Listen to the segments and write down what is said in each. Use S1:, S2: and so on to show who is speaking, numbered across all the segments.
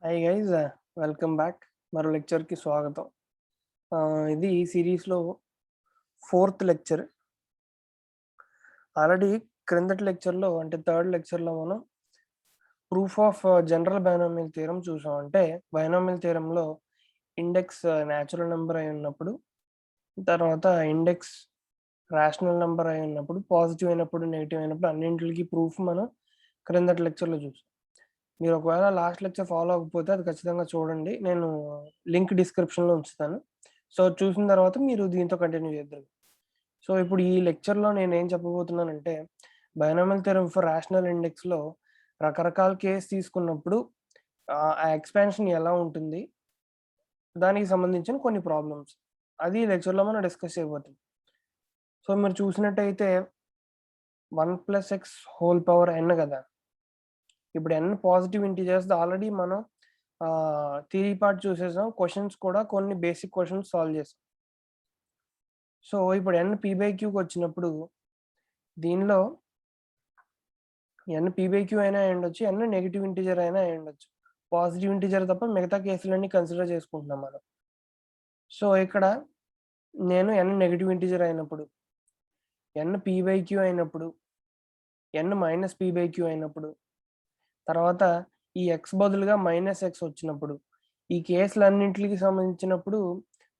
S1: Hi guys, welcome back. మరో లెక్చర్కి స్వాగతం. ఇది ఈ సిరీస్లో 4th లెక్చర్. ఆల్రెడీ క్రిందటి లెక్చర్లో అంటే థర్డ్ లెక్చర్లో మనం proof of general binomial theorem చూసాం. అంటే బైనామియల్ థియరంలో ఇండెక్స్ న్యాచురల్ నెంబర్ అయి ఉన్నప్పుడు, తర్వాత ఇండెక్స్ రేషనల్ నెంబర్ అయి ఉన్నప్పుడు, పాజిటివ్ అయినప్పుడు, నెగిటివ్ అయినప్పుడు అన్నింటికి ప్రూఫ్ మనం క్రిందటి లెక్చర్లో చూసాం. మీరు ఒకవేళ లాస్ట్ లెక్చర్ ఫాలో అవ్వకపోతే అది ఖచ్చితంగా చూడండి. నేను లింక్ డిస్క్రిప్షన్లో ఉంచుతాను. సో చూసిన తర్వాత మీరు దీంతో కంటిన్యూ చేద్దాం. సో ఇప్పుడు ఈ లెక్చర్లో నేను ఏం చెప్పబోతున్నానంటే, బైనామియల్ థియరం ఫర్ రేషనల్ ఇండెక్స్లో రకరకాల కేస్ తీసుకున్నప్పుడు ఆ ఎక్స్పాన్షన్ ఎలా ఉంటుంది, దానికి సంబంధించిన కొన్ని ప్రాబ్లమ్స్ అది ఈ లెక్చర్లో మనం డిస్కస్ చేయబోతున్నాం. సో మీరు చూసినట్టయితే 1+x హోల్ పవర్ n కదా. ఇప్పుడు n పాజిటివ్ ఇంటిజర్స్ ఆల్రెడీ మనం థియరీ పార్ట్ చూసేసాం. క్వశ్చన్స్ కూడా కొన్ని బేసిక్ క్వశ్చన్స్ సాల్వ్ చేసాం. సో ఇప్పుడు n p/qకి వచ్చినప్పుడు దీనిలో n p/q అయినా ఉండొచ్చు, n నెగిటివ్ ఇంటిజర్ అయినా ఉండొచ్చు. పాజిటివ్ ఇంటిజర్ తప్ప మిగతా కేసులన్నీ కన్సిడర్ చేసుకుంటున్నాం మనం. సో ఇక్కడ నేను n నెగిటివ్ ఇంటిజర్ అయినప్పుడు, n p/q అయినప్పుడు, n మైనస్ p/q అయినప్పుడు, తర్వాత ఈ x బదులుగా -x వచ్చినప్పుడు, ఈ కేసులన్నింటికి సంబంధించినప్పుడు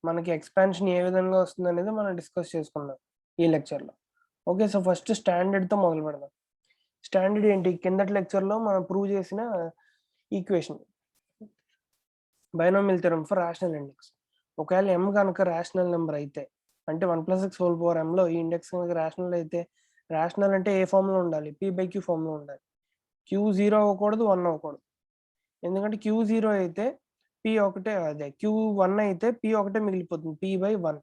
S1: మనకి ఎక్స్పాన్షన్ ఏ విధంగా వస్తుంది అనేది మనం డిస్కస్ చేసుకుందాం ఈ లెక్చర్లో. ఓకే, సో ఫస్ట్ స్టాండర్డ్తో మొదలు పెడదాం. స్టాండర్డ్ ఏంటి? కిందటి లెక్చర్లో మనం ప్రూవ్ చేసిన equation, binomial theorem for rational index. ఒకవేళ m కనుక రేషనల్ నెంబర్ అయితే, అంటే 1+x హోల్ పవర్ mలో ఈ ఇండెక్స్ కనుక రేషనల్ అయితే, రేషనల్ అంటే ఏ ఫామ్లో ఉండాలి? p/q ఫామ్లో ఉండాలి. q 0 అవ్వకూడదు, 1 అవ్వకూడదు. ఎందుకంటే q 0 అయితే p ఒకటే, అదే q 1 అయితే p ఒకటే మిగిలిపోతుంది, p/1.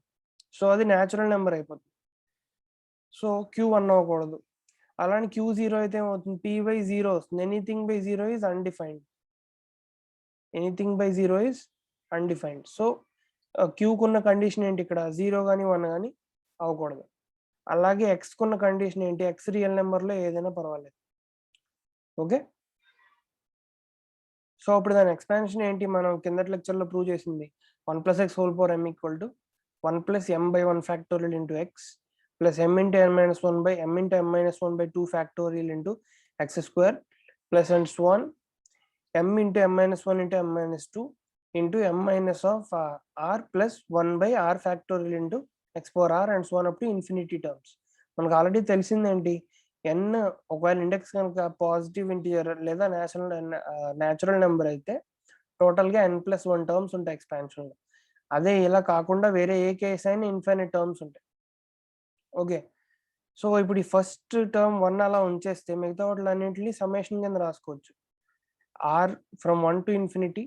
S1: సో అది న్యాచురల్ నెంబర్ అయిపోతుంది. సో q 1 అవ్వకూడదు. అలానే q 0 అయితే ఏమవుతుంది? p/0 వస్తుంది. Anything by 0 is undefined. Anything by 0 is undefined. So క్యూకున్న కండిషన్ ఏంటి? ఇక్కడ 0 కానీ 1 కానీ అవ్వకూడదు. అలాగే ఎక్స్కున్న కండిషన్ ఏంటి? ఎక్స్ రియల్ నెంబర్లో ఏదైనా పర్వాలేదు. ఓకే, సో అప్పుడు దాని ఎక్స్పాన్షన్ ఏంటి? మనం కిందటి లెక్చర్లో ప్రూవ్ చేసింది 1+x whole power m equal to 1+m/1 factorial into x plus m into n-1 by m into m-1 by 2 factorial into x² plus and so on m into m-1 into m-2 into m minus of r plus 1 by r factorial into x power r and so on up to infinity terms. మనకు already తెలిసిందేంటి? n ఒకవేళ index కనుక positive integer లేదా natural number అయితే టోటల్గా n+1 terms ఉంటాయి ఎక్స్పాన్షన్లో. అదే ఇలా కాకుండా వేరే ఏ కేస్ అయినా ఇన్ఫైనైట్ టర్మ్స్ ఉంటాయి. ఓకే, సో ఇప్పుడు ఈ ఫస్ట్ టర్మ్ 1 అలా ఉంచేస్తే మిగతా వాటిలన్నింటినీ సమ్మేషన్ కింద రాసుకోవచ్చు. r from 1 to infinity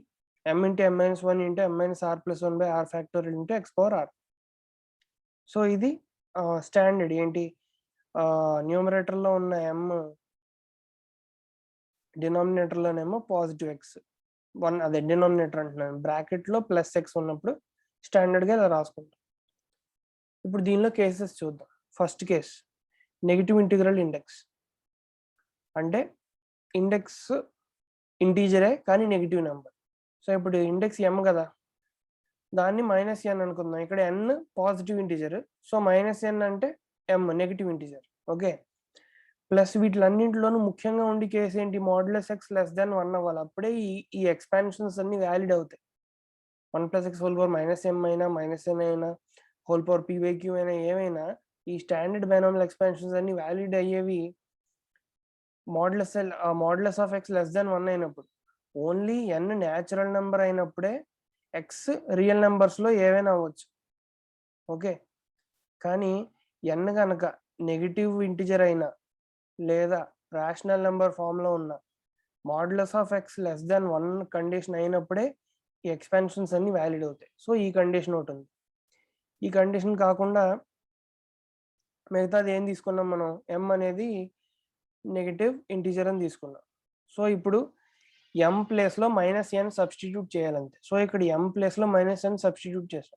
S1: m into m-1 into m-r plus 1 by r factorial into x power r. So ఇది స్టాండర్డ్ ఏంటి? న్యూమరేటర్లో ఉన్న m, డినామినేటర్లోనేమో పాజిటివ్ x 1, అదే డినామినేటర్ అంటున్నాను, బ్రాకెట్లో ప్లస్ x ఉన్నప్పుడు స్టాండర్డ్గా ఇలా రాసుకుంటాం. ఇప్పుడు దీనిలో కేసెస్ చూద్దాం. First case negative integral index. అంటే ఇండెక్స్ ఇంటీజరే కానీ నెగిటివ్ నెంబర్. సో ఇప్పుడు ఇండెక్స్ m కదా, దాన్ని -n అనుకుందాం. ఇక్కడ n positive integer, so -n అంటే m negative integer. Okay, plus వీటిలన్నింటిలోనూ ముఖ్యంగా ఉండే కేసు ఏంటి? (x <1) అవ్వాలి. అప్పుడే ఈ ఎక్స్పాన్షన్స్ అన్ని వ్యాలిడ్ అవుతాయి. 1+x హోల్ పవర్ -m అయినా -n అయినా హోల్ పవర్ p/q అయినా ఏమైనా ఈ స్టాండర్డ్ బైనామియల్ ఎక్స్పాన్షన్స్ అన్ని వ్యాలిడ్ అయ్యేవి మాడ్యులస్ ఆఫ్ x <1 అయినప్పుడు. ఓన్లీ n న్యాచురల్ నెంబర్ అయినప్పుడే x రియల్ నెంబర్స్లో ఏవైనా అవ్వచ్చు. ఓకే, కానీ n కనుక నెగిటివ్ ఇంటిజర్ అయినా లేదా రేషనల్ నెంబర్ ఫామ్లో ఉన్న మాడ్యులస్ ఆఫ్ x <1 కండిషన్ అయినప్పుడే ఈ ఎక్స్పాన్షన్స్ అన్ని వ్యాలిడ్ అవుతాయి. సో ఈ కండిషన్ ఒకటి ఉంది. ఈ కండిషన్ కాకుండా మిగతాది ఏం తీసుకున్నాం మనం? m అనేది నెగిటివ్ ఇంటిజర్ అని తీసుకున్నాం. సో ఇప్పుడు m ప్లేస్లో -n సబ్స్టిట్యూట్ చేయాలంతే. సో ఇక్కడ m ప్లేస్లో -n సబ్స్టిట్యూట్ చేసాం.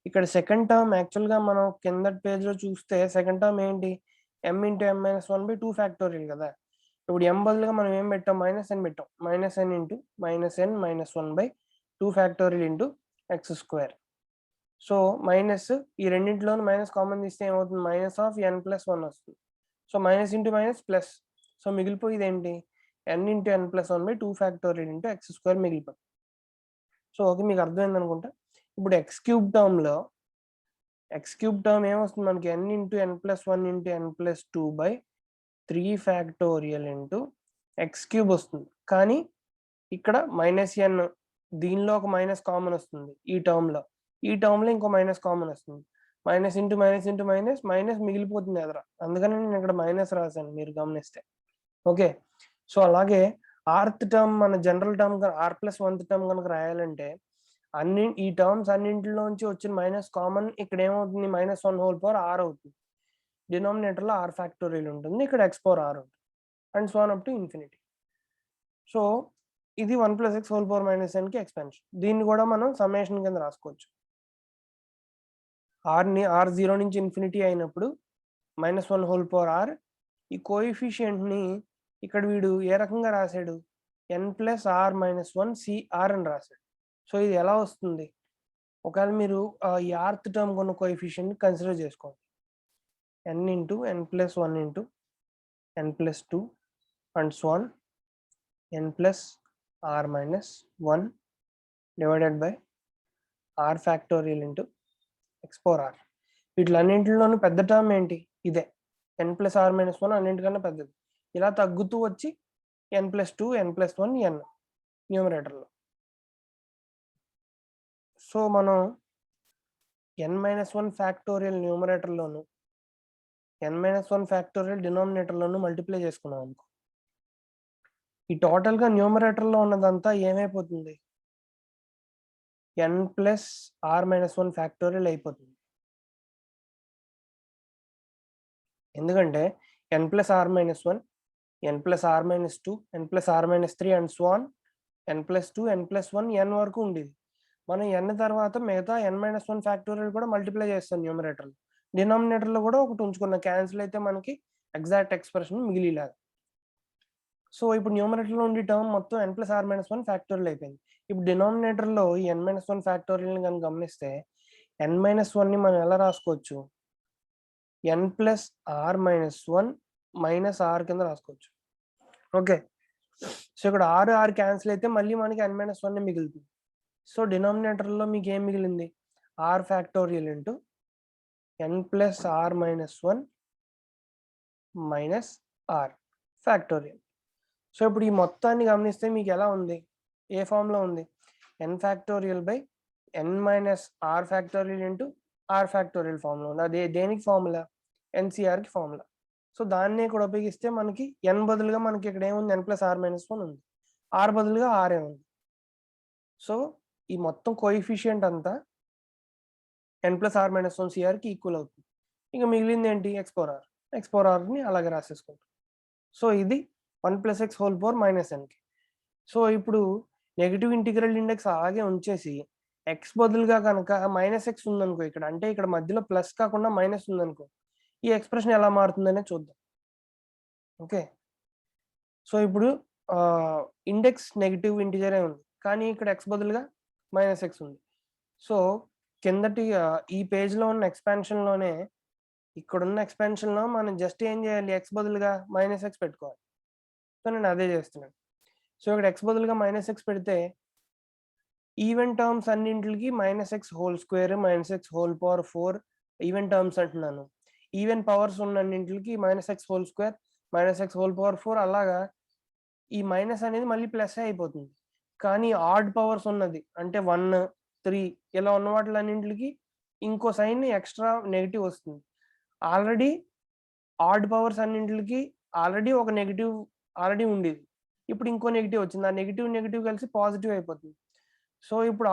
S1: ఇక్కడ సెకండ్ టర్మ్ యాక్చువల్గా మనం కిందటి పేజ్లో చూస్తే సెకండ్ టర్మ్ ఏంటి? m into m-1 by 2 factorial కదా. ఇప్పుడు m బదులుగా మనం ఏం పెట్టాం, మైనస్ n పెట్టాం. Minus n into minus n minus 1/2 factorial into x square. So minus ఈ రెండింటిలోనూ మైనస్ కామన్ తీస్తే ఏమవుతుంది, మైనస్ ఆఫ్ n ప్లస్ 1 వస్తుంది. So minus into minus plus. So మిగిలిపోయేది ఏంటి, n into n plus 1/2 factorial into x square మిగిలిపోయింది. So okay, మీకు అర్థమైంది అనుకుంటా. ఇప్పుడు ఎక్స్ క్యూబ్ టర్మ్ ఏమొస్తుంది మనకి, n into n plus 1 into n plus 2/3 factorial into X cube వస్తుంది. కానీ ఇక్కడ మైనస్ n, దీనిలో ఒక మైనస్ కామన్ వస్తుంది ఈ టర్మ్లో ఇంకో మైనస్ కామన్ వస్తుంది. Minus into minus into minus minus మిగిలిపోతుంది ఎదర, అందుకని నేను ఇక్కడ మైనస్ రాశాను మీరు గమనిస్తే. ఓకే, సో అలాగే ఆర్త్ టర్మ్ మన general term r plus 1th term కనుక రాయాలంటే ఈ టర్మ్స్ అన్నింటిలోంచి వచ్చిన మైనస్ కామన్ ఇక్కడ ఏమవుతుంది, -1/r అవుతుంది. డినామినేటర్లో r ఫ్యాక్టోరియల్ ఉంటుంది, ఇక్కడ x పవర్ r ఉంటుంది, and so on up to infinity. So ఇది 1 + x⁻⁻n కి ఎక్స్పెన్షన్. దీన్ని కూడా మనం సమ్మేషన్ కింద రాసుకోవచ్చు. r 0 నుంచి ఇన్ఫినిటీ అయినప్పుడు -1/r, ఈ కోఎఫిషియంట్ ని ఇక్కడ వీడు ఏ రకంగా రాశాడు, n + r-1 cr అని రాశాడు. సో ఇది ఎలా వస్తుంది, ఒకవేళ మీరు ఈ ఆర్త్ టర్మ్ కొన్న కోఎఫిషియంట్ కన్సిడర్ చేసుకోండి. n into n + 1 into n + 2 and so on n + r-1 divided by r factorial into x power r. వీటిలన్నింటిలోనూ పెద్ద టర్మ్ ఏంటి, ఇదే n + r-1 అన్నింటికన్నా పెద్దది. ఇలా తగ్గుతూ వచ్చి n + 2 n + 1 n న్యూమరేటర్లో. సో మనం n-1 ఫ్యాక్టోరియల్ న్యూమరేటర్లోను n-1 ఫ్యాక్టోరియల్ డినామినేటర్లోను మల్టిప్లై చేసుకున్నాం అనుకో, ఈ టోటల్గా న్యూమరేటర్లో ఉన్నదంతా ఏమైపోతుంది, n + r-1 ఫ్యాక్టోరియల్ అయిపోతుంది. ఎందుకంటే n + r-1, n + r-2, n + r-3 and so on n + 2 n + 1 n వరకు ఉండేది. మనం n తర్వాత మిగతా n-1 ఫ్యాక్టోరియల్ కూడా మల్టిప్లై చేస్తాం న్యూమరేటర్లో. డినామినేటర్లో కూడా ఒకటి ఉంచుకున్న, క్యాన్సిల్ అయితే మనకి ఎగ్జాక్ట్ ఎక్స్ప్రెషన్ మిగిలిలాగా. సో ఇప్పుడు న్యూమరేటర్లో ఉండే టర్మ్ మొత్తం n + r-1 ఫ్యాక్టోరియల్ అయిపోయింది. ఇప్పుడు డినామినేటర్లో ఈ n-1 ఫ్యాక్టోరియల్ని కనుక గమనిస్తే n-1ని మనం ఎలా రాసుకోవచ్చు, n + r-1 - r కింద రాసుకోవచ్చు. ఓకే, సో ఇక్కడ r క్యాన్సిల్ అయితే మళ్ళీ మనకి n-1 మిగులుతుంది. సో డినామినేటర్లో మీకు ఏం మిగిలింది, r factorial into n + r-1 - r factorial. So ఇప్పుడు ఈ మొత్తాన్ని గమనిస్తే మీకు ఎలా ఉంది, ఏ ఫామ్లో ఉంది, n factorial by n - r factorial into r factorial ఫామ్లో ఉంది. అదే దేనికి ఫార్ములా, ఎన్సిఆర్కి ఫార్ములా. సో దాన్ని ఇక్కడ ఉపయోగిస్తే మనకి n బదులుగా మనకి ఇక్కడ ఏముంది, n + r-1 ఉంది, r బదులుగా r ఉంది. సో ఈ మొత్తం కోఎఫిషియంట్ అంతా n + r-1 crకి ఈక్వల్ అవుతుంది. ఇంకా మిగిలింది ఏంటి, x పవర్ rని అలాగే రాసేసుకుంటాం. సో ఇది 1 + x⁻⁻n కి. సో ఇప్పుడు నెగిటివ్ ఇంటిగ్రల్ ఇండెక్స్ అలాగే ఉంచేసి x బదులుగా కనుక -x ఉందనుకో ఇక్కడ, అంటే ఇక్కడ మధ్యలో ప్లస్ కాకుండా మైనస్ ఉందనుకో, ఈ ఎక్స్ప్రెషన్ ఎలా మారుతుందనే చూద్దాం. ఓకే, సో ఇప్పుడు ఇండెక్స్ నెగిటివ్ ఇంటిజరే ఉంది, కానీ ఇక్కడ x బదులుగా -x ఉంది. సో కిందటి ఈ పేజ్లో ఉన్న ఎక్స్పాన్షన్లోనే, ఇక్కడున్న ఎక్స్పాన్షన్లో మనం జస్ట్ ఏం చేయాలి, x బదులుగా -x పెట్టుకోవాలి. సో నేను అదే చేస్తున్నాను. సో ఇక్కడ x బదులుగా -x పెడితే ఈవెన్ టర్మ్స్ అన్నింటికి -x² -x⁴ ఈవెన్ టర్మ్స్ అంటున్నాను. ఈవెన్ పవర్స్ ఉన్న అన్నింటికి -x² -x⁴ అలాగా ఈ మైనస్ అనేది మళ్ళీ ప్లస్ అయిపోతుంది. కానీ ఆడ్ పవర్స్ ఉన్నది అంటే 1, 3 ఇలా ఉన్న వాటిలన్నింటికి ఇంకో సైన్ ఎక్స్ట్రా నెగిటివ్ వస్తుంది. ఆల్రెడీ ఆడ్ పవర్స్ అన్నింటికి ఆల్రెడీ ఒక నెగిటివ్ ఆల్రెడీ ఉండేది, ఇప్పుడు ఇంకో నెగిటివ్ వచ్చింది, ఆ నెగిటివ్ కలిసి పాజిటివ్ అయిపోతుంది. సో ఇప్పుడు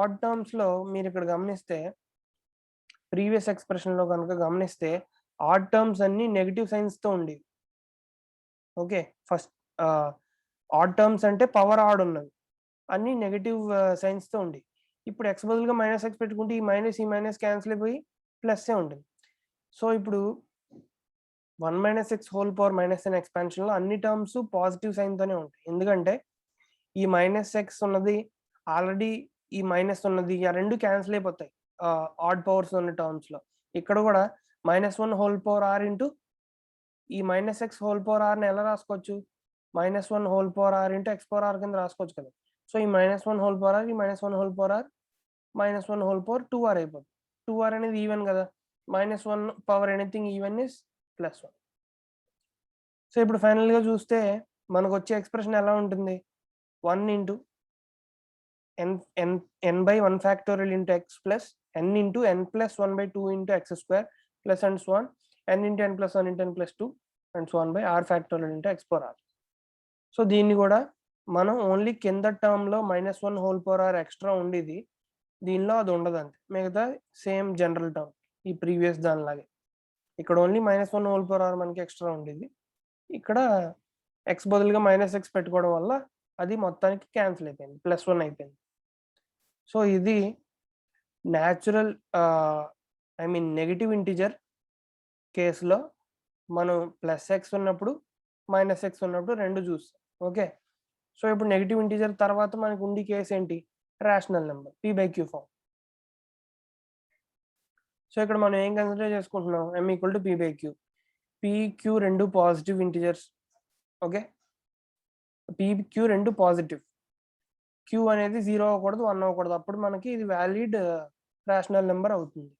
S1: ఆడ్ టర్మ్స్లో మీరు ఇక్కడ గమనిస్తే, ప్రీవియస్ ఎక్స్ప్రెషన్లో కనుక గమనిస్తే ఆడ్ టర్మ్స్ అన్ని నెగిటివ్ సైన్స్తో ఉండేవి. ఓకే, ఫస్ట్ ఆడ్ టర్మ్స్ అంటే పవర్ ఆడ్ ఉన్నవి అన్ని నెగిటివ్ సైన్స్తో ఉండి, ఇప్పుడు x బదులుగా -x పెట్టుకుంటే ఈ మైనస్ క్యాన్సిల్ అయిపోయి ప్లస్సే ఉంటుంది. సో ఇప్పుడు 1 minus x whole power minus n ఎక్స్పాన్షన్లో అన్ని టర్మ్స్ పాజిటివ్ సైన్తోనే ఉంటాయి. ఎందుకంటే ఈ మైనస్ ఎక్స్ ఉన్నది ఆల్రెడీ, ఈ మైనస్ ఉన్నది, ఆ రెండు క్యాన్సిల్ అయిపోతాయి ఆడ్ పవర్స్ ఉన్న టర్మ్స్లో. ఇక్కడ కూడా -1 హోల్ పవర్ ఆర్ ఇంటూ ఈ మైనస్ ఎక్స్ హోల్ పవర్ ఆర్ని ఎలా రాసుకోవచ్చు, -1 whole power r into x power r కింద రాసుకోవచ్చు కదా. సో ఈ -1 హోల్ పవర్ ఆర్, ఈ -1 whole power r, -1 whole power 2r అయిపోతుంది. 2r అనేది ఈవెన్ కదా, -1 power anything even is +1. So ఇప్పుడు ఫైనల్గా చూస్తే మనకు వచ్చే ఎక్స్ప్రెషన్ ఎలా ఉంటుంది, 1 into n/1 factorial into x plus n into n+1/2 into x square plus and so on n into n+1 into n+2 and so on by r factorial into x power r. So దీన్ని కూడా మనం only కింద టర్మ్లో -1 whole power are extra ఉండేది, దీనిలో అది ఉండదు అంతే, మిగతా సేమ్ జనరల్ టర్మ్ ఈ ప్రీవియస్ దానిలాగే. ఇక్కడ ఓన్లీ -1 హోల్ పవర్ ఆర్ మనకి ఎక్స్ట్రా ఉండేది, ఇక్కడ ఎక్స్ బదులుగా -x పెట్టుకోవడం వల్ల అది మొత్తానికి క్యాన్సిల్ అయిపోయింది, +1 అయిపోయింది. సో ఇది న్యాచురల్ నెగిటివ్ ఇంటిజర్ కేసులో మనం +x ఉన్నప్పుడు -x ఉన్నప్పుడు రెండు చూస్తాం. ఓకే, సో ఇప్పుడు నెగిటివ్ ఇంటిజర్ తర్వాత మనకు ఉండే కేసు ఏంటి, rational number p/q form. So ఇక్కడ మనం ఏం కన్సిడర్ చేసుకుంటున్నాం, m = p/q. pq రెండు పాజిటివ్ ఇంటిజర్స్. ఓకే, pq రెండు పాజిటివ్, q అనేది 0 అవ్వకూడదు 1 అవ్వకూడదు, అప్పుడు మనకి ఇది వ్యాలిడ్ రేషనల్ నెంబర్ అవుతుంది.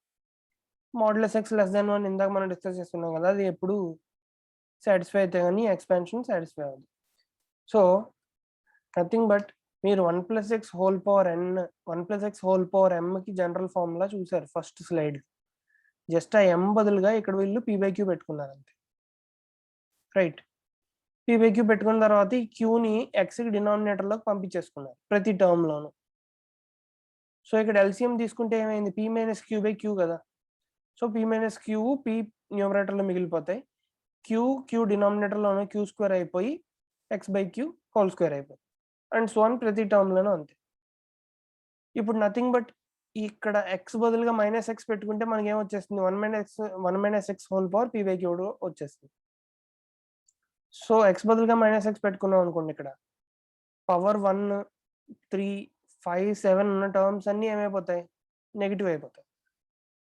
S1: (x <1) ఇందాక మనం డిస్కస్ చేస్తున్నాం కదా, అది ఎప్పుడు సాటిస్ఫై అయితే కానీ ఎక్స్పాన్షన్ సాటిస్ఫై అవుతుంది. సో నథింగ్ బట్ మీరు 1 + x whole power n 1 + x whole power mకి జనరల్ ఫార్ములా చూసారు ఫస్ట్ స్లైడ్. జస్ట్ ఆ m బదులుగా ఇక్కడ వీళ్ళు p/q పెట్టుకున్నారు అంతే, రైట్. p/q పెట్టుకున్న తర్వాత ఈ క్యూని ఎక్స్కి డినామినేటర్లోకి పంపించేసుకున్నారు ప్రతి టర్మ్లోను. సో ఇక్కడ ఎల్సిఎం తీసుకుంటే ఏమైంది, p - q/q కదా. సో p - q p న్యూమరేటర్లో మిగిలిపోతాయి, q డినామినేటర్లోనే q² అయిపోయి x/q హోల్ స్క్వేర్ అయిపోయి అండ్ సో ఆన్ ప్రతి టర్మ్లోనూ అంతే. ఇప్పుడు నథింగ్ బట్ ఇక్కడ x బదులుగా -x పెట్టుకుంటే మనకి ఏమొచ్చేస్తుంది, 1 - x హోల్ పవర్ p/q వచ్చేస్తుంది. సో x బదులుగా -x పెట్టుకున్నాం అనుకోండి, ఇక్కడ పవర్ 1 3 5 7 ఉన్న టర్మ్స్ అన్నీ ఏమైపోతాయి, నెగిటివ్ అయిపోతాయి.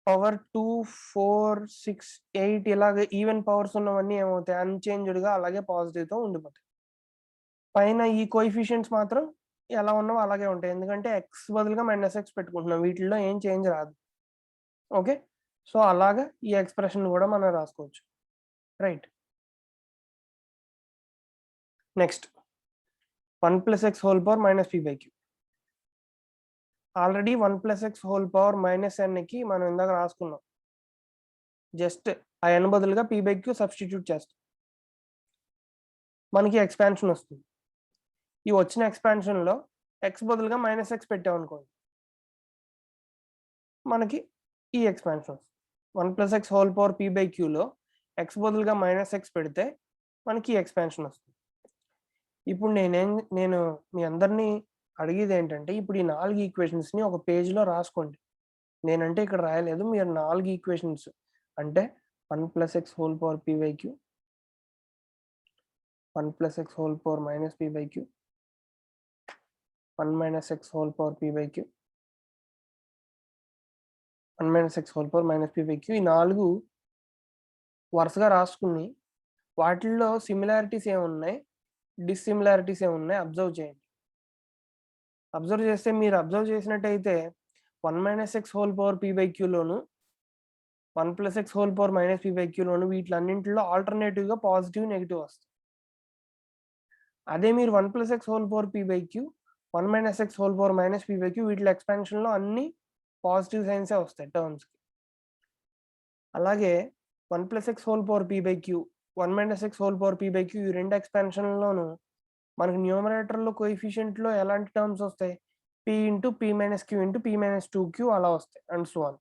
S1: పవర్ 2 4 6 8 ఇలాగ ఈవెన్ పవర్స్ ఉన్నవన్నీ ఏమవుతాయి, అన్చేంజ్డ్గా అలాగే పాజిటివ్తో ఉండిపోతాయి. పైన ఈ కోఎఫిషియంట్స్ మాత్రం ఎలా ఉన్నావో అలాగే ఉంటాయి, ఎందుకంటే x బదులుగా -x పెట్టుకుంటున్నాం, వీటిల్లో ఏం చేంజ్ రాదు. ఓకే, సో అలాగా ఈ ఎక్స్ప్రెషన్ కూడా మనం రాసుకోవచ్చు, right. Next 1 + x whole power -p/q. Already 1 + x whole power -nకి మనం ఇందాక రాసుకున్నాం, జస్ట్ ఆ n బదులుగా p/q సబ్స్టిట్యూట్ చేస్తాం, మనకి ఎక్స్పాన్షన్ వస్తుంది. ఈ వచ్చిన ఎక్స్పాన్షన్లో x బదులుగా -x పెట్టామనుకోండి, మనకి ఈ ఎక్స్పాన్షన్ వస్తుంది. 1 + x హోల్ పవర్ p/qలో x బదులుగా -x పెడితే మనకి ఈ ఎక్స్పాన్షన్ వస్తుంది. ఇప్పుడు నేను మీ అందరినీ అడిగేది ఏంటంటే, ఇప్పుడు ఈ 4 ఈక్వేషన్స్ని ఒక పేజ్లో రాసుకోండి. నేనంటే ఇక్కడ రాయలేదు, మీరు 4 ఈక్వేషన్స్ అంటే 1 + x whole power p/q, 1 + x whole power -p/q, 1 - x whole power p/q, 1 - x whole power -p/q, ఈ 4 వరుసగా రాసుకుని వాటిల్లో సిమిలారిటీస్ ఏమున్నాయి, డిస్సిమిలారిటీస్ ఏమున్నాయి అబ్జర్వ్ చేయండి. అబ్జర్వ్ చేస్తే మీరు అబ్జర్వ్ చేసినట్టయితే 1 - x హోల్ పవర్ p/qలోను 1 + x హోల్ పవర్ -p/qలోను వీటిలన్నింటిలో ఆల్టర్నేటివ్గా పాజిటివ్ నెగిటివ్ వస్తాయి. అదే మీరు 1 + x whole power p/q 1 - x whole power -p/q వీటిలో ఎక్స్పాన్షన్లో అన్ని పాజిటివ్ సైన్సే వస్తాయి టర్మ్స్కి. అలాగే 1 + x whole power p/q 1 - x whole power p/q ఈ రెండు ఎక్స్పాన్షన్లోను మనకి న్యూమరేటర్లో కోఎఫిషియంట్లో ఎలాంటి టర్మ్స్ వస్తాయి, p × p - q × p - 2q అలా వస్తాయి అండ్ సో ఆన్.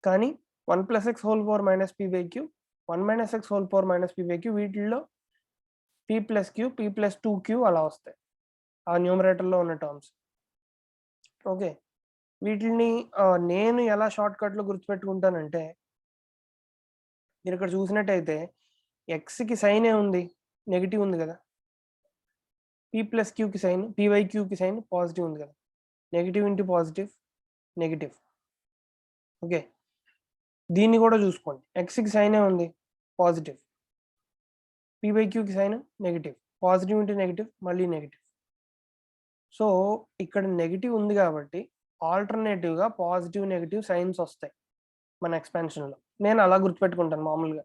S1: కానీ 1 + x whole power -p/q 1 - x whole power -p/q వీటిల్లో p + q p + 2q అలా వస్తాయి ఆ న్యూమరేటర్లో ఉన్న టర్మ్స్. ఓకే, వీటిని నేను ఎలా షార్ట్ కట్లో గుర్తుపెట్టుకుంటానంటే, మీరు ఇక్కడ చూసినట్టయితే ఎక్స్కి సైన్ ఏముంది, నెగిటివ్ ఉంది కదా. పీ ప్లస్ క్యూకి సైన్, పీవై క్యూకి సైన్ పాజిటివ్ ఉంది కదా. Negative into positive negative. Okay, దీన్ని కూడా చూసుకోండి. ఎక్స్కి సైన్ ఏముంది, పాజిటివ్. పీవై క్యూకి sign negative. Positive into negative మళ్ళీ నెగిటివ్. సో ఇక్కడ నెగిటివ్ ఉంది కాబట్టి ఆల్టర్నేటివ్గా పాజిటివ్ నెగిటివ్ సైన్స్ వస్తాయి మన ఎక్స్పాన్షన్లో. నేను అలా గుర్తుపెట్టుకుంటాను మామూలుగా.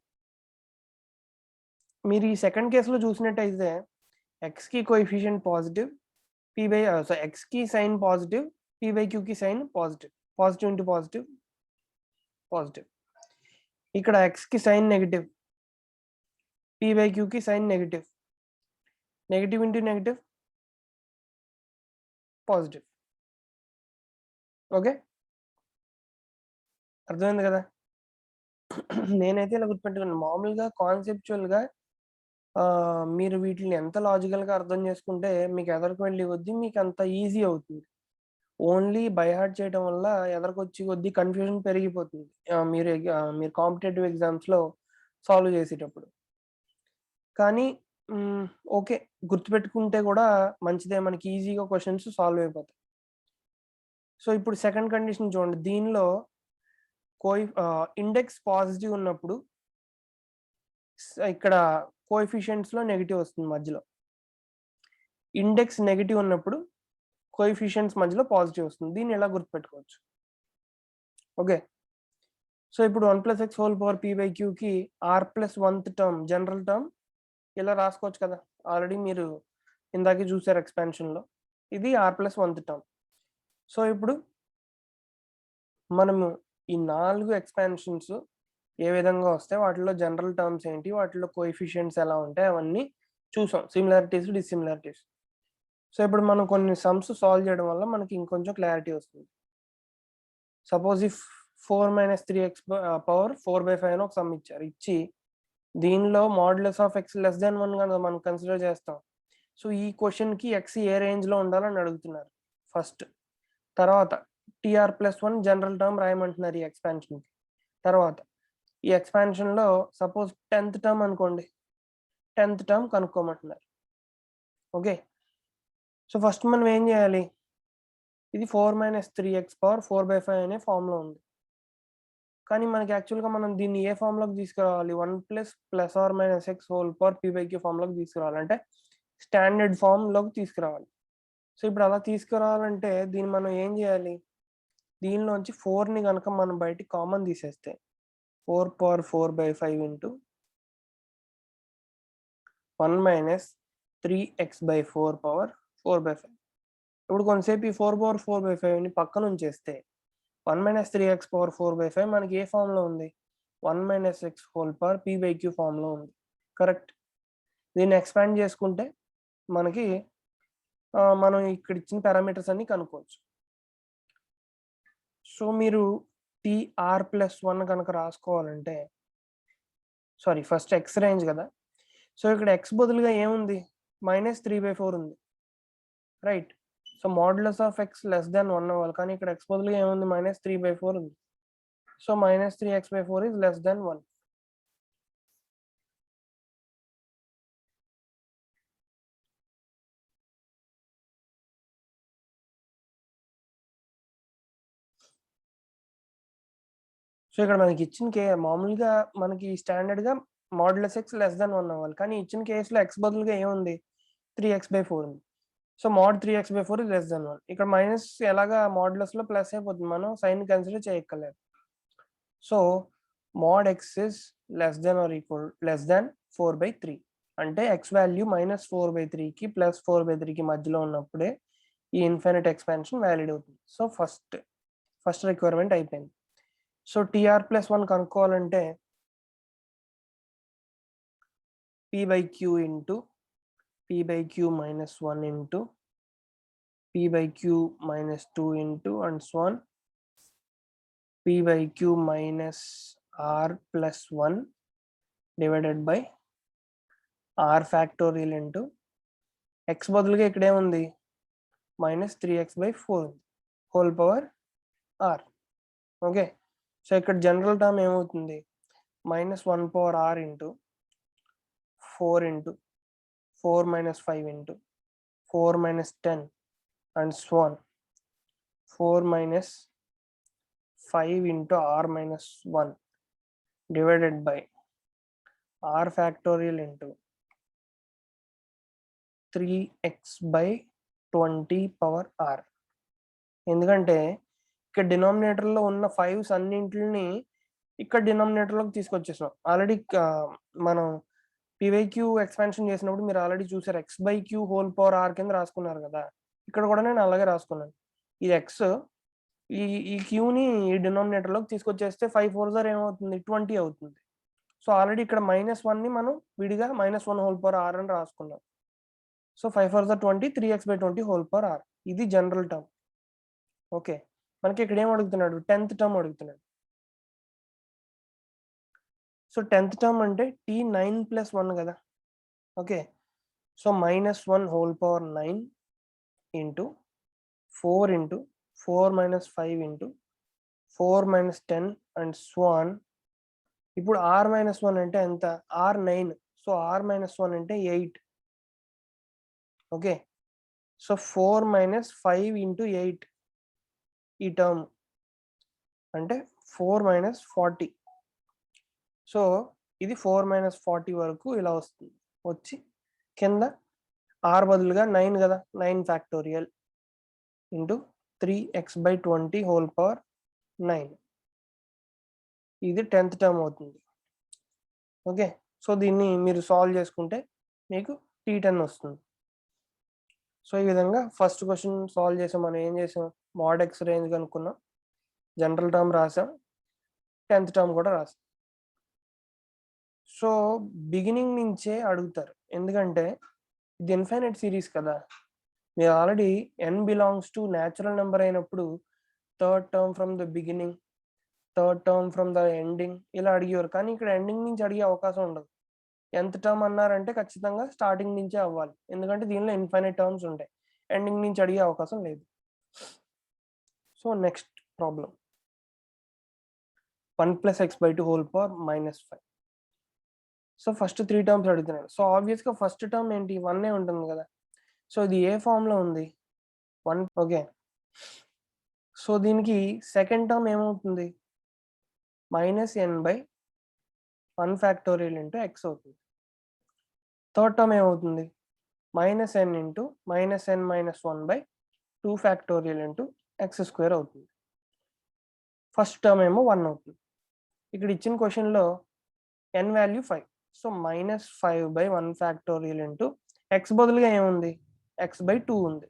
S1: మీరు ఈ సెకండ్ కేసులో చూసినట్టయితే ఎక్స్కి కోఎఫిషియంట్ పాజిటివ్, ఎక్స్కి సైన్ పాజిటివ్, పీ/క్యూకి sign positive. Positive into positive positive. ఇక్కడ ఎక్స్కి సైన్ నెగిటివ్, పీ/క్యూకి sign negative. Negative into negative positive. Okay, అర్థమైంది కదా. నేనైతే ఇలా గుర్తుపెట్టుకున్నాను. మామూలుగా కాన్సెప్చువల్గా మీరు వీటిని ఎంత లాజికల్గా అర్థం చేసుకుంటే మీకు ఎదరికి వెళ్ళి కొద్దీ మీకు అంత ఈజీ అవుతుంది. ఓన్లీ బై హార్ట్ చేయడం వల్ల ఎదరికొచ్చి కొద్దీ కన్ఫ్యూజన్ పెరిగిపోతుంది మీరు కాంపిటేటివ్ ఎగ్జామ్స్లో సాల్వ్ చేసేటప్పుడు. కానీ ఓకే, గుర్తుపెట్టుకుంటే కూడా మంచిదే, మనకి ఈజీగా క్వశ్చన్స్ సాల్వ్ అయిపోతాయి. సో ఇప్పుడు సెకండ్ కండిషన్ చూడండి. దీనిలో ఇండెక్స్ పాజిటివ్ ఉన్నప్పుడు ఇక్కడ కోఎఫిషియంట్స్లో నెగిటివ్ వస్తుంది మధ్యలో. ఇండెక్స్ నెగిటివ్ ఉన్నప్పుడు కోఎఫిషియంట్స్ మధ్యలో పాజిటివ్ వస్తుంది. దీన్ని ఎలా గుర్తుపెట్టుకోవచ్చు. ఓకే, సో ఇప్పుడు 1+x² p/qకి r+1th term general term ఇలా రాసుకోవచ్చు కదా. ఆల్రెడీ మీరు ఇందాకే చూసారు ఎక్స్పాన్షన్లో. ఇది r+1th టర్మ్. సో ఇప్పుడు మనము ఈ 4 ఎక్స్పాన్షన్స్ ఏ విధంగా వస్తాయి, వాటిలో జనరల్ టర్మ్స్ ఏంటి, వాటిలో కోఎఫిషియంట్స్ ఎలా ఉంటాయి, అవన్నీ చూసాం. సిమిలారిటీస్, డిస్సిమిలారిటీస్. సో ఇప్పుడు మనం కొన్ని సమ్స్ సాల్వ్ చేయడం వల్ల మనకి ఇంకొంచెం క్లారిటీ వస్తుంది. సపోజ్ ఇఫ్ 4 - 3x పవర్ 4/5 అని ఒక సమ్ ఇచ్చారు. ఇచ్చి దీనిలో modulus of x less than 1 కనుక మనం కన్సిడర్ చేస్తాం. సో ఈ క్వశ్చన్కి x ఏ రేంజ్లో ఉండాలని అడుగుతున్నారు ఫస్ట్. తర్వాత tr+1 జనరల్ టర్మ్ రాయమంటున్నారు ఈ ఎక్స్పాన్షన్కి. తర్వాత ఈ ఎక్స్పాన్షన్లో సపోజ్ 10th టర్మ్ అనుకోండి, 10th టర్మ్ కనుక్కోమంటున్నారు. ఓకే, సో ఫస్ట్ మనం ఏం చేయాలి, ఇది 4 - 3x పవర్ 4/5 అనే ఫామ్లో ఉంది. కానీ మనకి యాక్చువల్గా మనం దీన్ని ఏ ఫామ్లోకి తీసుకురావాలి, 1++or-x² p/q ఫామ్లోకి తీసుకురావాలంటే స్టాండర్డ్ ఫామ్లోకి తీసుకురావాలి. సో ఇప్పుడు అలా తీసుకురావాలంటే దీన్ని మనం ఏం చేయాలి, దీనిలోంచి 4ని కనుక మనం బయటికి కామన్ తీసేస్తే 4/4/5 ఇంటూ 1 - 3x/4 పవర్ 4/5. ఇప్పుడు కొంతసేపు ఈ 4/4/5ని పక్కన ఉంచేస్తే 1 - 3x పవర్ 4/5 మనకి ఏ ఫామ్లో ఉంది, 1 - x² p/q ఫామ్లో ఉంది. కరెక్ట్. దీన్ని ఎక్స్పాండ్ చేసుకుంటే మనకి మనం ఇక్కడ ఇచ్చిన పారామీటర్స్ అన్ని కనుక్కోవచ్చు. సో మీరు tr+1 కనుక రాసుకోవాలంటే, సారీ ఫస్ట్ ఎక్స్ రేంజ్ కదా. సో ఇక్కడ ఎక్స్ బదులుగా ఏముంది, -3/4 ఉంది, right. So modulus of x less than 1 అవ్వాలి, కానీ ఇక్కడ ఎక్స్ బదులుగా ఏముంది, -3/4 ఉంది. So -3x/4 is less than 1. So ఇక్కడ మనకి ఇచ్చిన మామూలుగా మనకి స్టాండర్డ్గా మాడ్యులస్ x లెస్ దాన్ 1 అవ్వాలి, కానీ ఇచ్చిన కేసులో x బదులుగా ఏముంది, 3x/4 ఉంది. So mod 3x/4 is less than 1. ఇక్కడ మైనస్ ఎలాగా మాడ్యులస్లో ప్లస్ అయిపోతుంది, మనం సైన్ కన్సిడర్ చేయక్కర్లేదు. So mod x is less than or equal less than 4/3 అంటే x వాల్యూ -4/3కి +4/3కి మధ్యలో ఉన్నప్పుడే ఈ ఇన్ఫినిట్ ఎక్స్పాన్షన్ వ్యాలిడ్ అవుతుంది. సో ఫస్ట్ రిక్వైర్మెంట్ అయిపోయింది. So tr+1 కనుక్కోవాలంటే p/q into p/q -1 into p/q -2 into and so on p/q -r+1 divided by r factorial into x బదులుగా ఇక్కడ ఏముంది, -3x/4 whole power r. Okay, so ఇక్కడ general term ఏమవుతుంది, minus 1 power r into 4 into 4 minus 5 into 4 minus 10 and so on. 4 minus 5 into r minus 1 divided by r factorial into 3x by 20 power r. ఎందుకంటే ఇక్కడ డినామినేటర్లో ఉన్న 5s అన్నింటిని ఇక్కడ డినామినేటర్లోకి తీసుకొచ్చేసాం. Already మనం పివైక్యూ expansion చేసినప్పుడు మీరు ఆల్రెడీ చూసారు, x by q whole power r కింద రాసుకున్నారు కదా. ఇక్కడ కూడా నేను అలాగే రాసుకున్నాను. ఈ ఎక్స్ ఈ క్యూని ఈ డినామినేటర్లోకి తీసుకొచ్చేస్తే 5 4 సార్ ఏమవుతుంది, 20 అవుతుంది. సో ఆల్రెడీ ఇక్కడ -1ని మనం విడిగా -1 హోల్ పవర్ ఆర్ అని రాసుకున్నాం. సో 5 4 సార్ 20, 3x by 20 whole power r. ఇది జనరల్ టర్మ్. ఓకే, మనకి ఇక్కడ ఏం అడుగుతున్నాడు, 10th టర్మ్ అడుగుతున్నాడు. సో 10th టర్మ్ అంటే t9 + 1 కదా. Okay, so -1 whole power 9 into 4 into 4 minus 5 into 4 minus 10 and so on. ఇప్పుడు r minus 1 అంటే ఎంత, r 9. సో r minus 1 అంటే 8. ఓకే, సో 4 minus 5 into 8 ఈ టర్మ్ అంటే 4 minus 40. సో ఇది 4 minus 40 వరకు ఇలా వస్తుంది. వచ్చి కింద r బదులుగా 9 కదా, 9 factorial into 3x by 20 whole power 9. ఇది 10th టర్మ్ అవుతుంది. ఓకే, సో దీన్ని మీరు సాల్వ్ చేసుకుంటే మీకు t10 వస్తుంది. సో ఈ విధంగా ఫస్ట్ క్వశ్చన్ సాల్వ్ చేసాం. మనం ఏం చేసాం, మోడ్ ఎక్స్ రేంజ్ కనుక్కున్నాం, జనరల్ టర్మ్ రాసాం, 10th టర్మ్ కూడా రాసాం. సో బిగినింగ్ నుంచే అడుగుతారు, ఎందుకంటే ఇది ఇన్ఫైనైట్ సిరీస్ కదా. మీరు already n belongs to natural number అయినప్పుడు third term from the beginning, third term from the ending ఇలా అడిగేవారు. కానీ ఇక్కడ ఎండింగ్ నుంచి అడిగే అవకాశం ఉండదు. nth టర్మ్ అన్నారంటే ఖచ్చితంగా స్టార్టింగ్ నుంచే అవ్వాలి, ఎందుకంటే దీనిలో ఇన్ఫైనైట్ టర్మ్స్ ఉంటాయి. ఎండింగ్ నుంచి అడిగే అవకాశం లేదు. So next problem, 1 + x by 2 whole power -5. So first 3 terms అడుగుతున్నాడు. సో ఆబ్వియస్గా ఫస్ట్ టర్మ్ ఏంటి, 1 ఉంటుంది కదా. సో ఇది ఏ ఫామ్ లో ఉంది, 1. ఓకే, సో దీనికి సెకండ్ టర్మ్ ఏమవుతుంది, -n/1 ఫ్యాక్టోరియల్ ఇంటూ x అవుతుంది. థర్డ్ టర్మ్ ఏమవుతుంది, -n into -n-1/2 factorial into x² అవుతుంది. ఫస్ట్ టర్మ్ ఏమో 1 అవుతుంది. ఇక్కడ ఇచ్చిన క్వశ్చన్లో n value 5. So -5/1 factorial into x బదులుగా ఏముంది, x/2 ఉంది.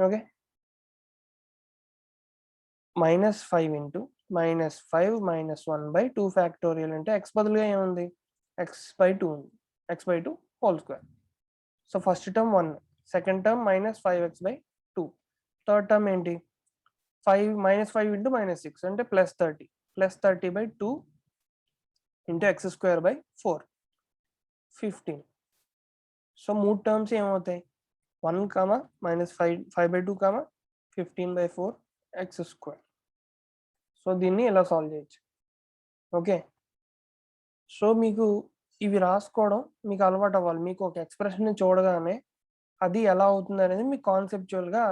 S1: ఓకే, -5 ఇంటూ -5 - 1/2 ఫ్యాక్టోరియల్ అంటే x బదులుగా ఏముంది, x/2 ఉంది, x/2 whole square. So first term 1, second term -5x/2, third term ఏంటి, -5 ఇంటూ -6 అంటే +30, +30/2 ఇంటూ x²/4, 15. సో 3 టర్మ్స్ ఏమవుతాయి, 1, -5/2, 15/4 x². సో దీన్ని ఇలా సాల్వ్ చేయొచ్చు. ఓకే, సో మీకు ఇవి రాసుకోవడం మీకు అలవాటు అవ్వాలి. మీకు ఒక ఎక్స్ప్రెషన్ చూడగానే అది ఎలా అవుతుంది అనేది మీకు కాన్సెప్చువల్గా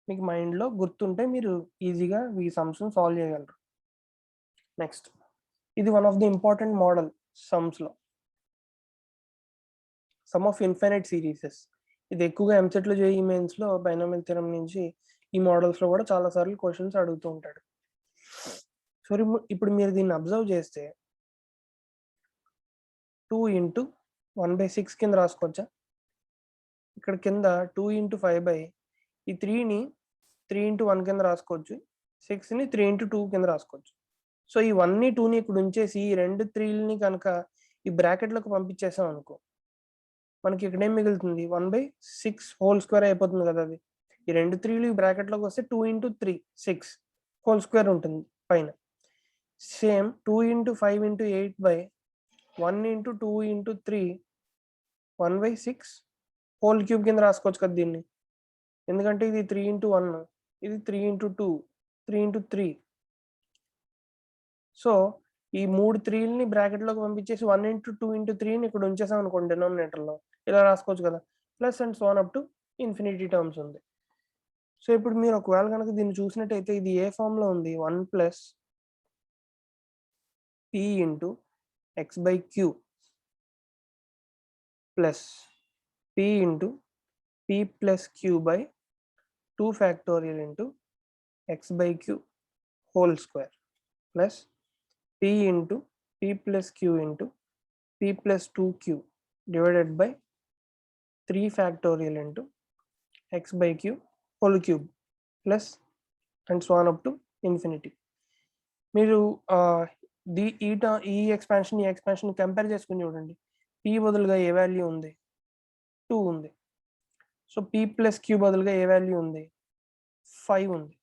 S1: మీకు మైండ్లో గుర్తుంటే మీరు ఈజీగా ఈ సమ్స్ని సాల్వ్ చేయగలరు. నెక్స్ట్, ఇది one of the important model సమ్స్లో, సమ్ ఆఫ్ ఇన్ఫైనైట్ సిరీసెస్. ఇది ఎక్కువగా ఎంసెట్లో జేఈఈ మెయిన్స్లో బైనామియల్ థియరమ్ నుంచి ఈ మోడల్స్లో కూడా చాలాసార్లు క్వశ్చన్స్ అడుగుతూ ఉంటాడు. సో ఇప్పుడు మీరు దీన్ని అబ్జర్వ్ చేస్తే 2 × 1/6 కింద రాసుకోవచ్చా. ఇక్కడ కింద 2 × 5 ఈ 3ని 3 × 1 కింద రాసుకోవచ్చు, 6ని 3 × 2 కింద రాసుకోవచ్చు. సో ఈ 1ని 2ని ఇక్కడ ఉంచేసి ఈ 2 3ని కనుక ఈ బ్రాకెట్లోకి పంపించేసాం అనుకో, మనకి ఇక్కడ ఏం మిగులుతుంది, 1/6 హోల్ స్క్వేర్ అయిపోతుంది కదా. అది ఈ 2 3లు ఈ బ్రాకెట్లోకి వస్తే 2 × 3 6 హోల్ స్క్వేర్ ఉంటుంది పైన. సేమ్ 2 × 5 × 8/1 × 2 × 3 1/6 హోల్ క్యూబ్ కింద రాసుకోవచ్చు కదా దీన్ని, ఎందుకంటే ఇది 3 × 1, ఇది 3 × 2, 3 × 3. సో ఈ 3 3ని బ్రాకెట్లోకి పంపించేసి 1 ఇంటూ 2 ఇంటూ 3ని ఇక్కడ ఉంచేసాం అనుకోండి డినామినేటర్లో, ఇలా రాసుకోవచ్చు కదా, plus and so on up to infinity terms ఉంది. సో ఇప్పుడు మీరు ఒకవేళ కనుక దీన్ని చూసినట్టయితే ఇది ఏ ఫామ్లో ఉంది, 1 plus p into x by q plus p into p plus q by 2 factorial into x by q whole square plus p into p plus q into p plus 2q divided by 3 factorial into x by q whole cube plus and so on up to infinity. మీరు ఈ expansion compare చేసుకుని చూడండి. p బదులుగా ఏ value ఉంది, 2 ఉంది. So p plus queue బదులుగా ఏ value ఉంది, 5 ఉంది.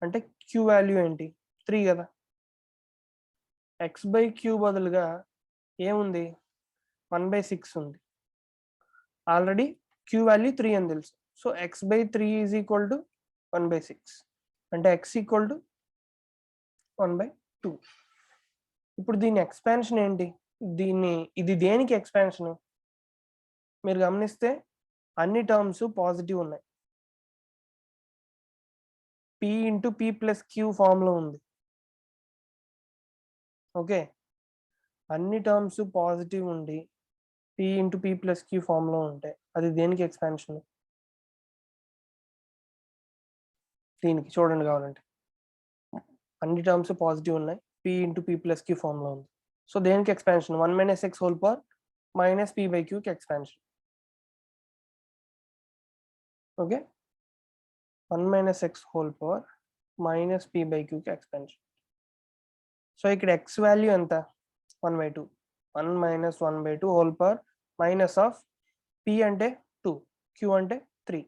S1: అంటే క్యూ వాల్యూ ఏంటి, 3 కదా. x బై క్యూ బదులుగా ఏముంది, 1/6 ఉంది. ఆల్రెడీ క్యూ వాల్యూ 3 అని తెలుసు. So x by 3 is equal to 1/6 అంటే x ఈక్వల్ టు 1/2. ఇప్పుడు దీని ఎక్స్పాన్షన్ ఏంటి, ఇది దేనికి ఎక్స్పాన్షన్, మీరు గమనిస్తే అన్ని టర్మ్స్ పాజిటివ్ ఉన్నాయి. p into p plus q ఫామ్లో ఉంది. ఓకే, అన్ని టర్మ్స్ పాజిటివ్ ఉండి p into p plus q ఫామ్లో ఉంటే అది దేనికి ఎక్స్పాన్షన్, దీనికి చూడండి కావాలంటే. అన్ని టర్మ్స్ పాజిటివ్ ఉన్నాయి, p into p plus q ఫామ్లో ఉంది. సో దేనికి expansion, 1 - x whole power minus p by క్యూకి expansion. Okay, 1 - x whole power minus p by క్యూకి ఎక్స్పాన్షన్. సో ఇక్కడ x వాల్యూ ఎంత, 1/2. 1 - 1/2 whole power minus of p అంటే 2, q అంటే 3.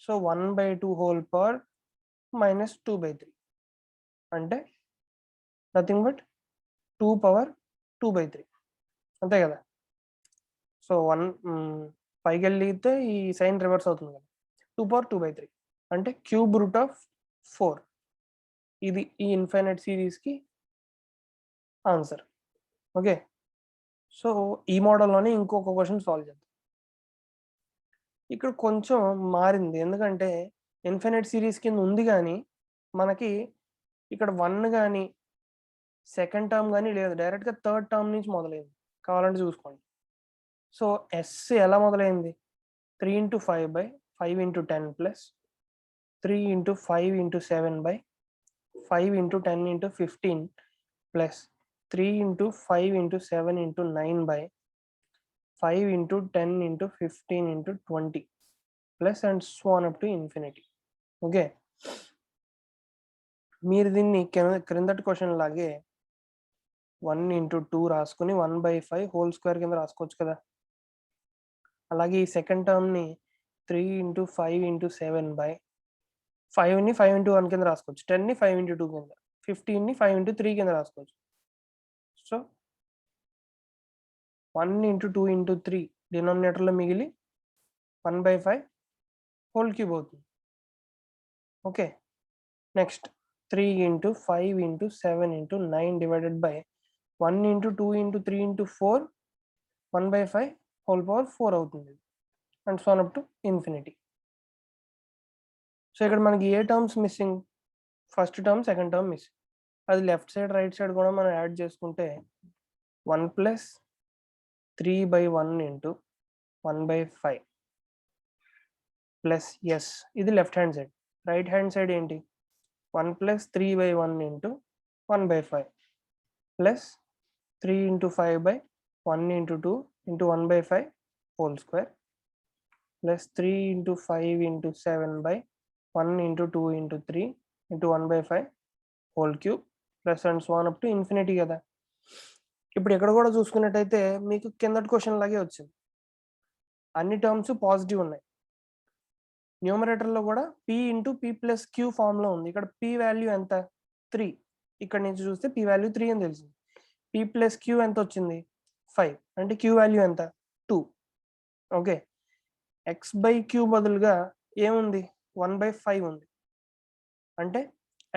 S1: So 1/2 whole power minus 2/3 అంటే నథింగ్ బట్ 2 పవర్ 2/3, అంతే కదా. So 1 పైకి వెళ్ళితే ఈ సైన్ రివర్స్ అవుతుంది కదా, 2 పవర్ 2/3 అంటే క్యూబ్ రూట్ ఆఫ్ 4. ఇది ఈ ఇన్ఫైనైట్ సిరీస్కి ఆన్సర్. ఓకే, సో ఈ మోడల్లోనే ఇంకొక క్వశ్చన్ సాల్వ్ చేద్దాం. ఇక్కడ కొంచెం మారింది, ఎందుకంటే ఇన్ఫైనైట్ సిరీస్ కింద ఉంది కానీ మనకి ఇక్కడ 1 కానీ సెకండ్ టర్మ్ కానీ లేదు, డైరెక్ట్గా థర్డ్ టర్మ్ నుంచి మొదలైంది. కావాలంటే చూసుకోండి. సో ఎస్ ఎలా మొదలైంది, 3 into 5/5 into 10 plus 3 into 5 into 7/5 into 10 into 15 plus 3 into 5 into 7 into 9/5 into 10 into 15 into 20 plus and so on up to infinity. Okay, మీరు దీన్ని క్రిందటి క్వశ్చన్ లాగే 1 ఇంటూ 2 రాసుకుని 1/5 హోల్ స్క్వేర్ కింద రాసుకోవచ్చు కదా. అలాగే ఈ సెకండ్ టర్మ్ని 3 ఇంటూ 5 ఇంటూ 7/5ని 5 ఇంటూ 1 కింద రాసుకోవచ్చు, 10ని 5 ఇంటూ 2 కింద, 15ని 5 ఇంటూ 3 కింద రాసుకోవచ్చు. సో 1 ఇంటూ 2 ఇంటూ 3 డినామినేటర్లో మిగిలి 1/5 హోల్ క్యూబ్ అవుతుంది. Okay, next 3 into 5 into 7 into 9 divided by 1 into 2 into 3 into 4 1/5 whole power 4 అవుతుంది, and so on up to infinity. So ఇక్కడ మనకి ఏ terms missing, first term second term missing. అది left side right side కూడా మనం add చేసుకుంటే 1 plus 3/1 ఇంటూ 1/5 plus S, ఇది left hand side. Right hand side ఏంటి, 1 ప్లస్ 3/1 ఇంటూ 1/5 plus 3 into 5/1 into 2 into 1/5 whole square plus 3 into 5 into 7/1 into 2 into 3 into 1/5 whole cube plus and so on up to infinity కదా. ఇప్పుడు ఇక్కడ కూడా చూసుకున్నట్టయితే మీకు కిందటి క్వశ్చన్ లాగే వచ్చింది, అన్ని టర్మ్స్ పాజిటివ్ ఉన్నాయి. న్యూమరేటర్లో కూడా p into p plus q ఫామ్లో ఉంది. ఇక్కడ p వాల్యూ ఎంత, 3. ఇక్కడ నుంచి చూస్తే p వాల్యూ 3 అని తెలిసింది. p ప్లస్ క్యూ ఎంత వచ్చింది, 5. అంటే q వాల్యూ ఎంత, 2. ఓకే, x బై క్యూ బదులుగా ఏముంది, 1/5 ఉంది. అంటే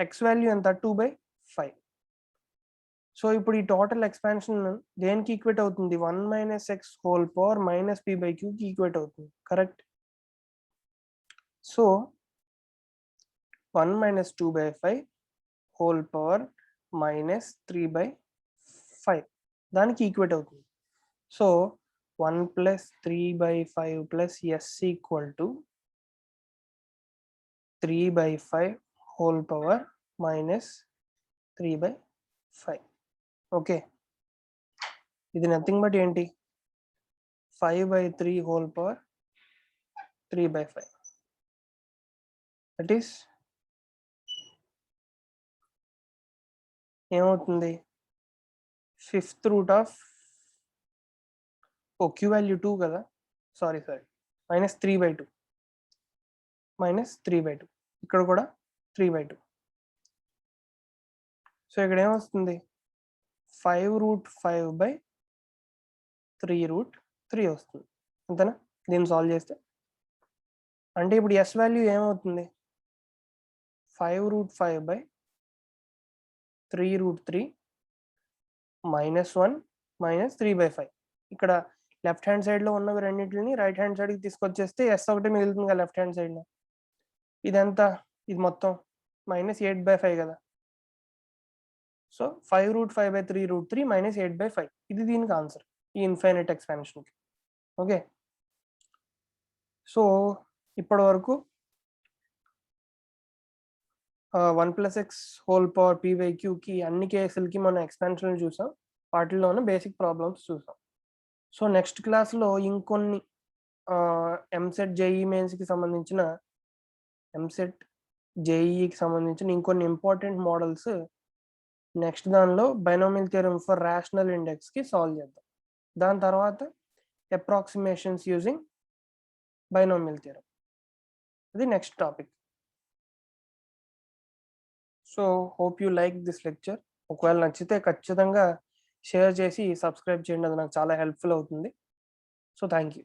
S1: x వాల్యూ ఎంత, 2/5. సో ఇప్పుడు ఈ టోటల్ ఎక్స్పాన్షన్ దేనికి ఈక్వేట్ అవుతుంది? 1 minus x whole power minus p by క్యూకి ఈక్వేట్ అవుతుంది, correct? So 1 minus 2 by 5 whole power minus 3 by 5 దానికి ఈక్వేట్ అవుతుంది. So 1 plus 3 by 5 plus s equal to 3 by 5 whole power minus 3 by 5. Okay, ఇది nothing but ఏంటి? 5 by 3 whole power 3 by 5. That is ఏమవుతుంది? 5th root of Q value 2 కదా, sorry minus 3 by 2 minus 3 by 2, ఇక్కడ కూడా 3 by 2. So ఇక్కడ ఏమొస్తుంది? 5 root 5 by 3 root 3 వస్తుంది, అంతేనా? దీన్ని సాల్వ్ చేస్తే అంటే ఇప్పుడు ఎస్ వాల్యూ ఏమవుతుంది? 5 root 5 by 3 root 3 minus 1 minus 3 by 5. ఇక్కడ లెఫ్ట్ హ్యాండ్ సైడ్లో ఉన్నవి రెండింటిని రైట్ హ్యాండ్ సైడ్కి తీసుకొచ్చేస్తే ఎస్ ఒకటి మిగులుతుంది కదా లెఫ్ట్ హ్యాండ్ సైడ్లో. ఇదంతా ఇది మొత్తం మైనస్ 8 by 5 కదా. So 5 root 5 by 3 root 3 minus 8 by 5, ఇది దీనికి ఆన్సర్ ఈ ఇన్ఫైనైట్ ఎక్స్పాన్షన్కి. ఓకే, సో ఇప్పటి వరకు 1 plus x whole power p by క్యూకి అన్ని కేసులకి మనం ఎక్స్పాన్షన్ చూసాం, వాటిల్లో ఉన్న బేసిక్ ప్రాబ్లమ్స్ చూసాం. సో నెక్స్ట్ క్లాస్లో ఇంకొన్ని ఎంసెట్ జేఈ మెయిన్స్కి సంబంధించిన ఎంసెట్ జేఈకి సంబంధించిన ఇంకొన్ని ఇంపార్టెంట్ మోడల్స్ నెక్స్ట్ దానిలో బైనామియల్ థియరమ్ ఫర్ రేషనల్ ఇండెక్స్కి సాల్వ్ చేద్దాం. దాని తర్వాత అప్రాక్సిమేషన్స్ యూజింగ్ బైనామియల్ థియరమ్, అది next topic. So hope you like this lecture. ఒకవేళ నచ్చితే ఖచ్చితంగా షేర్ చేసి సబ్స్క్రైబ్ చేయండి, అది నాకు చాలా హెల్ప్ఫుల్ అవుతుంది. So thank you.